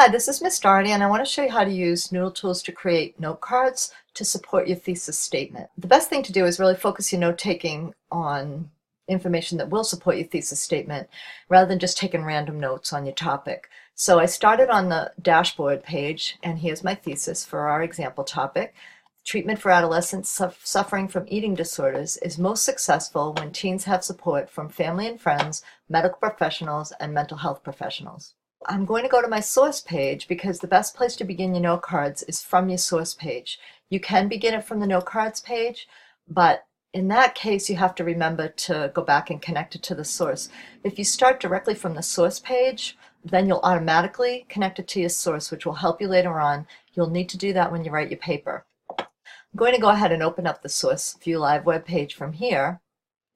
Hi, this is Miss Doherty, and I want to show you how to use NoodleTools to create note cards to support your thesis statement. The best thing to do is really focus your note-taking on information that will support your thesis statement rather than just taking random notes on your topic. So I started on the dashboard page, and here's my thesis for our example topic. Treatment for adolescents suffering from eating disorders is most successful when teens have support from family and friends, medical professionals, and mental health professionals. I'm going to go to my source page because the best place to begin your note cards is from your source page. You can begin it from the note cards page, but in that case, you have to remember to go back and connect it to the source. If you start directly from the source page, then you'll automatically connect it to your source, which will help you later on. You'll need to do that when you write your paper. I'm going to go ahead and open up the Source View Live web page from here,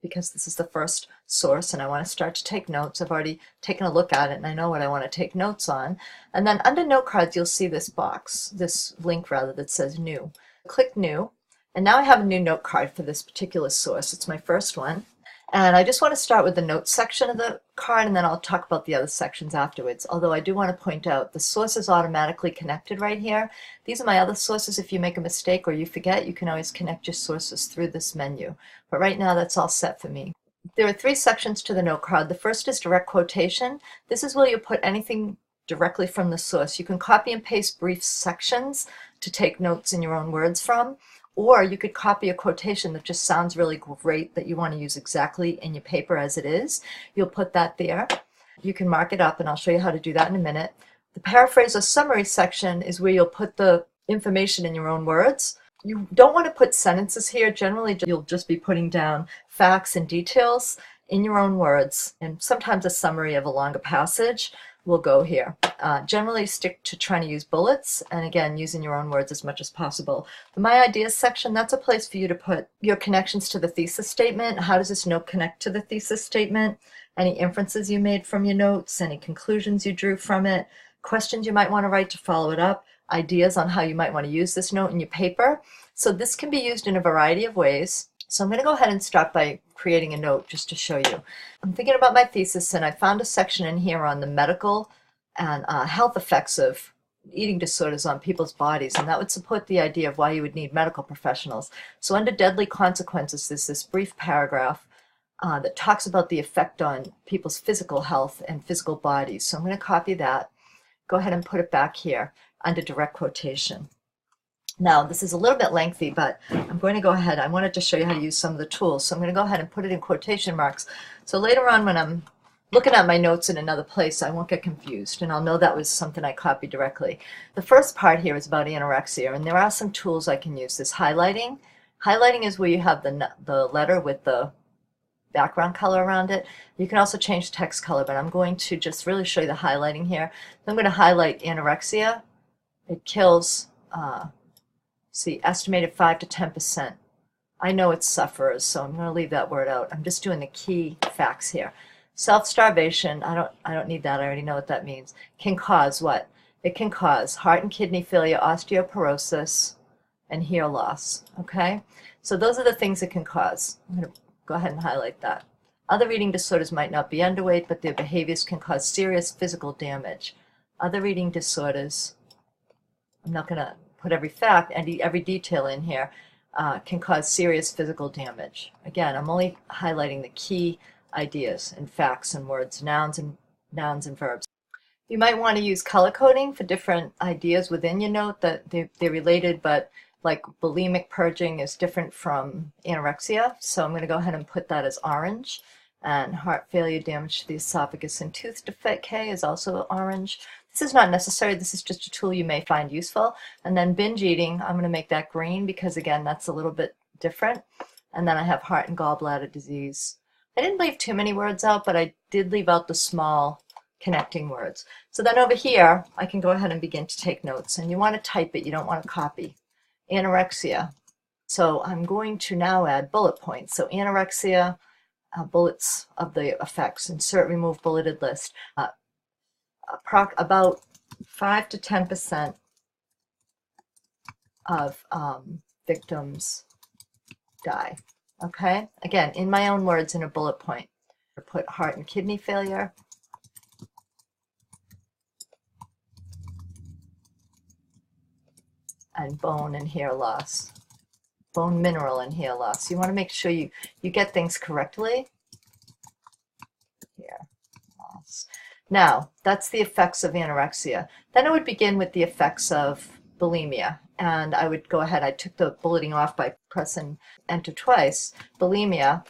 because this is the first source and I want to start to take notes. I've already taken a look at it and I know what I want to take notes on. And then under note cards, you'll see this box, this link rather, that says new. Click new, and now I have a new note card for this particular source. It's my first one. And I just want to start with the notes section of the card, and then I'll talk about the other sections afterwards. Although I do want to point out the source is automatically connected right here. These are my other sources. If you make a mistake or you forget, you can always connect your sources through this menu. But right now that's all set for me. There are three sections to the note card. The first is direct quotation. This is where you put anything directly from the source. You can copy and paste brief sections to take notes in your own words from. Or you could copy a quotation that just sounds really great that you want to use exactly in your paper as it is. You'll put that there. You can mark it up, and I'll show you how to do that in a minute. The paraphrase or summary section is where you'll put the information in your own words. You don't want to put sentences here. Generally, you'll just be putting down facts and details in your own words, and sometimes a summary of a longer passage will go here. Generally stick to trying to use bullets, and again, using your own words as much as possible. The My Ideas section, that's a place for you to put your connections to the thesis statement. How does this note connect to the thesis statement? Any inferences you made from your notes, any conclusions you drew from it, questions you might want to write to follow it up, ideas on how you might want to use this note in your paper. So this can be used in a variety of ways. So I'm going to go ahead and start by creating a note just to show you. I'm thinking about my thesis, and I found a section in here on the medical and health effects of eating disorders on people's bodies, and that would support the idea of why you would need medical professionals. So under deadly consequences, there's this brief paragraph that talks about the effect on people's physical health and physical bodies. So I'm going to copy that, go ahead and put it back here under direct quotation. Now, this is a little bit lengthy, but I'm going to go ahead. I wanted to show you how to use some of the tools, so I'm going to go ahead and put it in quotation marks. So later on, when I'm looking at my notes in another place, I won't get confused, and I'll know that was something I copied directly. The first part here is about anorexia, and there are some tools I can use. This highlighting. Highlighting is where you have the letter with the background color around it. You can also change the text color, but I'm going to just really show you the highlighting here. I'm going to highlight anorexia. It kills see, estimated 5 to 10%. I know it's sufferers, so I'm going to leave that word out. I'm just doing the key facts here. Self-starvation, I don't need that. I already know what that means. Can cause what? It can cause heart and kidney failure, osteoporosis, and hair loss. Okay? So those are the things it can cause. I'm going to go ahead and highlight that. Other eating disorders might not be underweight, but their behaviors can cause serious physical damage. Other eating disorders, I'm not going to put every fact and every detail in here, can cause serious physical damage. Again, I'm only highlighting the key ideas and facts and words, nouns and verbs. You might want to use color coding for different ideas within your note that they're related, but like bulimic purging is different from anorexia. So I'm going to go ahead and put that as orange. And heart failure, damage to the esophagus, and tooth decay is also orange. This is not necessary. This is just a tool you may find useful. And then binge eating, I'm going to make that green because, again, that's a little bit different. And then I have heart and gallbladder disease. I didn't leave too many words out, but I did leave out the small connecting words. So then over here, I can go ahead and begin to take notes. And you want to type it. You don't want to copy. Anorexia. So I'm going to now add bullet points. So anorexia, bullets of the effects. Insert, remove, bulleted list. About 5 to 10% of victims die. Okay? Again, in my own words, in a bullet point. I put heart and kidney failure. and bone and hair loss. Bone mineral and hair loss. You want to make sure you get things correctly. Hair loss. Now, that's the effects of anorexia. Then I would begin with the effects of bulimia. And I would go ahead, I took the bulleting off by pressing enter twice. Bulimia,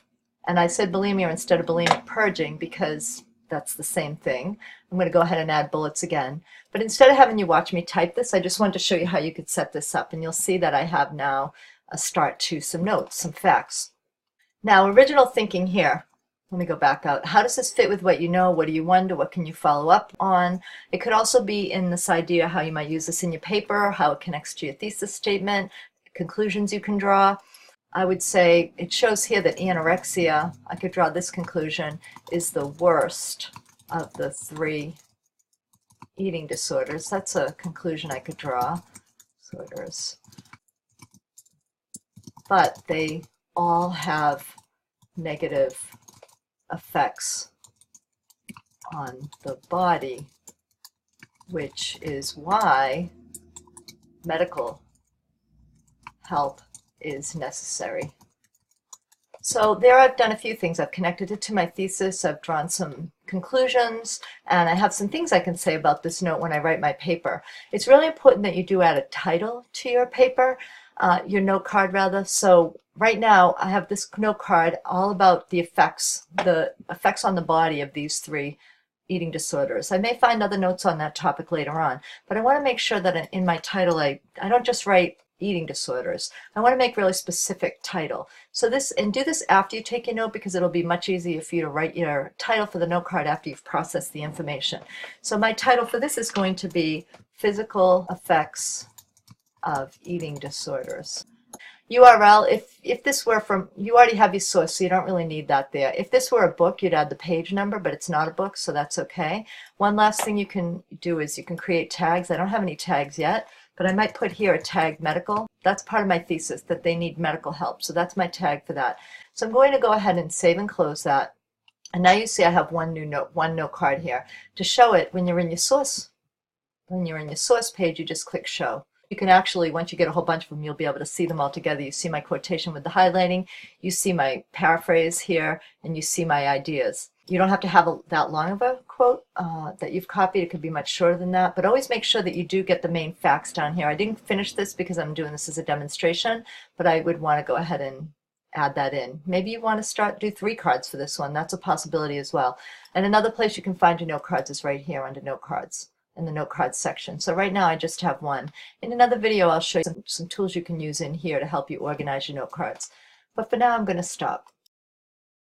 and I said bulimia instead of bulimic purging because that's the same thing. I'm going to go ahead and add bullets again. But instead of having you watch me type this, I just wanted to show you how you could set this up. And you'll see that I have now a start to some notes, some facts. Now, original thinking here. Let me go back out. How does this fit with what you know? What do you wonder? What can you follow up on? It could also be in this idea how you might use this in your paper, how it connects to your thesis statement, conclusions you can draw. I would say it shows here that anorexia, I could draw this conclusion, is the worst of the 3 eating disorders. That's a conclusion I could draw. Disorders. But they all have negative effects on the body, which is why medical help is necessary. So there I've done a few things. I've connected it to my thesis, I've drawn some conclusions, and I have some things I can say about this note when I write my paper. It's really important that you do add a title to your paper, your note card rather. So right now I have this note card all about the effects on the body of these 3 eating disorders. I may find other notes on that topic later on, but I want to make sure that in my title I don't just write eating disorders. I want to make really specific title. So do this after you take your note because it'll be much easier for you to write your title for the note card after you've processed the information. So my title for this is going to be Physical Effects of Eating Disorders. URL, if this were from, you already have your source, so you don't really need that there. If this were a book, you'd add the page number, but it's not a book, so that's okay. One last thing you can do is you can create tags. I don't have any tags yet, but I might put here a tag medical. That's part of my thesis, that they need medical help, so that's my tag for that. So I'm going to go ahead and save and close that. And now you see I have one note card here. To show it, when you're in your source page, you just click show. You can actually, once you get a whole bunch of them, you'll be able to see them all together. You see my quotation with the highlighting, you see my paraphrase here, and you see my ideas. You don't have to have that long of a quote that you've copied. It could be much shorter than that, but always make sure that you do get the main facts down here. I didn't finish this because I'm doing this as a demonstration, but I would want to go ahead and add that in. Maybe you want to do 3 cards for this one. That's a possibility as well. And another place you can find your note cards is right here under note cards, in the note cards section. So right now I just have one. In another video I'll show you some tools you can use in here to help you organize your note cards. But for now I'm going to stop.